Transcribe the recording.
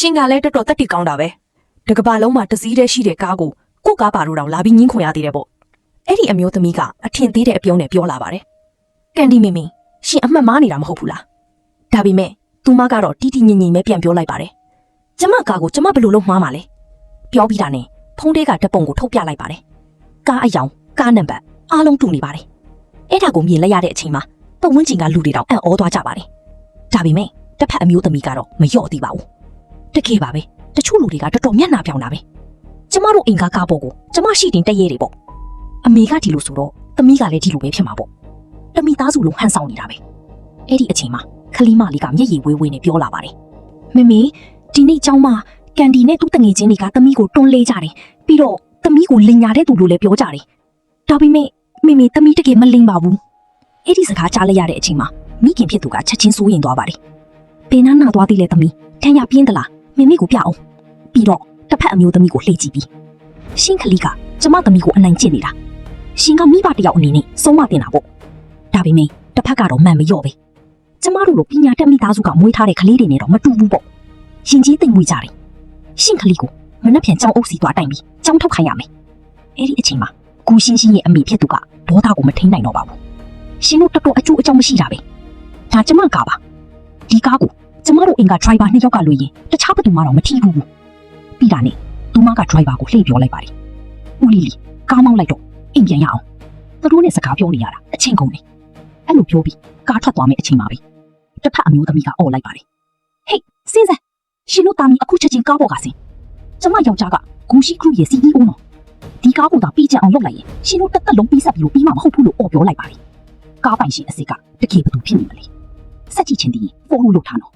ရှင်ကလည်းတော်တော်တက်တိကောင်းတာပဲတကဘာလုံးမှာတစည်းတည်းရှိတဲ့ကားကိုကိုကားပါတော့တောင်လာပြီးငင်းခွင်ရသေးတယ်ပေါ့အဲ့ဒီအမျိုးသမီးကအထင်သေးတဲ့အပြုံးနဲ့ပြောလာပါတယ်ကန်ဒီမီမီရှင်အမှတ်မားနေတာမဟုတ်ဘူးလားဒါပေမဲ့သူမကတော့တီတီငင်ငင်ပဲပြန်ပြောလိုက်ပါတယ်ကျမကားကိုကျမဘယ်လိုလုပ်မှားမှာလဲပြောပြီးတာနဲ့ဖုန်းထဲကဓပုံကိုထုတ်ပြလိုက်ပါတယ်ကားအယောင်ကားနံပါတ်အားလုံးတူနေပါတယ်အဲ့ဒါကိုမြင်လိုက်ရတဲ့အချိန်မှာပတ်ဝန်းကျင်ကလူတွေတောင်အံ့ဩသွားကြပါတယ်ဒါပေမဲ့တစ်ဖက်အမျိုးသမီးကတော့မလျော့သေးပါဘူးတကယ်ပါပဲတချို့လူတွေကတော်တော်မျက်နှာပြောင်တာပဲကျမတို့အိမ်ကားကားပေါ်ကိုကျမရှိတင်တက်ရဲတယ်ပေါ့အမေကဒီလိုဆိုတော့သမီးကလည်းဒီလိုပဲဖြစ်မှာပေါ့တမိသားစုလုံးဟန်ဆောင်နေတာပဲအဲ့ဒီအချိန်မှာခလီမလေးကမျက်ရည်ဝေးဝေးနဲ့ပြောလာပါတယ်မမေဒီနေ့ကျောင်းမှာကန်ဒီနဲ့သူ့တငယ်ချင်းတွေကသမီးကိုတွန်းလေးကြတယ်ပြီးတော့သမီးကိုလင်ညာတဲ့သူလိုလည်းပြောကြတယ်ဒါပေမဲ့မမေသမီးတကယ်မလင်ပါဘူးအဲ့ဒီစကားကြားလိုက်ရတဲ့အချိန်မှာမိခင်ဖြစ်သူကချက်ချင်းစိုးရင်သွားပါတယ်ဘယ်နာသွားသေးလဲသမီးထမ်းရပြင်းသလားမမေကိုပြအောင်ပြီးတော့တစ်ဖက်အမျိုးသမီးကိုလှည့်ကြည့်ပြီးရှင်ခလီကကျမသမီးကိုအနိုင်ကျင့်နေတာရှင်ကမိဘတယောက်အနေနဲ့ဆုံးမတင်တာပေါ့ဒါပေမဲ့တစ်ဖက်ကတော့မှန်မလျော့ပဲကျမတို့လိုပညာတတ်မိသားစုကမွေးထားတဲ့ကလေးတွေနဲ့တော့မတူဘူးပေါ့ရှင်ကြီးသိမ့်မွေးကြတယ်ရှင်ခလီကိုမနှက်ပြန်ကြောင်းအုပ်စီသွားတိုင်ပြီးကြောင်းထုတ်ခိုင်းရမယ်အဲ့ဒီအချိန်မှာကိုရှင်းရှင်းရဲ့အမိဖြစ်သူကဒေါသကိုမထိန်နိုင်တော့ပါဘူးရှင်တို့တော်တော်အကျိုးအကြောင်းမရှိတာပဲဒါကျမကားပါဒီကားကိုကျမတို့အင်က driver နှစ်ယောက်ကလွှဲရင်တခြားဘယ်သူမှတော့မထီးဘူးပြီးတာနဲ့သူမက driver ကိုလှည့်ပြောလိုက်ပါတယ်ဦးလီလီကားမောင်းလိုက်တော့အိမ်ပြန်ရအောင်သူတို့နဲ့စကားပြောနေရတာအချင်းကုန်နေအဲ့လိုပြောပြီးကားထွက်သွားမယ်အချိန်မှာပဲတစ်ဖက်အမျိုးသမီးကအော်လိုက်ပါတယ်ဟေးစင်းစံရှင်တို့တာမီအခုချက်ချင်းကားပေါ်ကဆင်းကျမယောက်ျားကဂူရှိခရုရဲ့ CEO နော်ဒီကားကိုသာပြီးကြအောင်လုပ်လိုက်ရင်ရှင်တို့တက်တက်လုံးပြီးဆက်ပြီးပြီးမှမဟုတ်ဘူးလို့အော်ပြောလိုက်ပါတယ်ကားပိုင်ရှင်အစ်စ်ကတကယ်ဘယ်သူဖြစ်နေမလဲစက်ကြည့်ချင်းတည်းပို့လို့လုပ်ထားနော်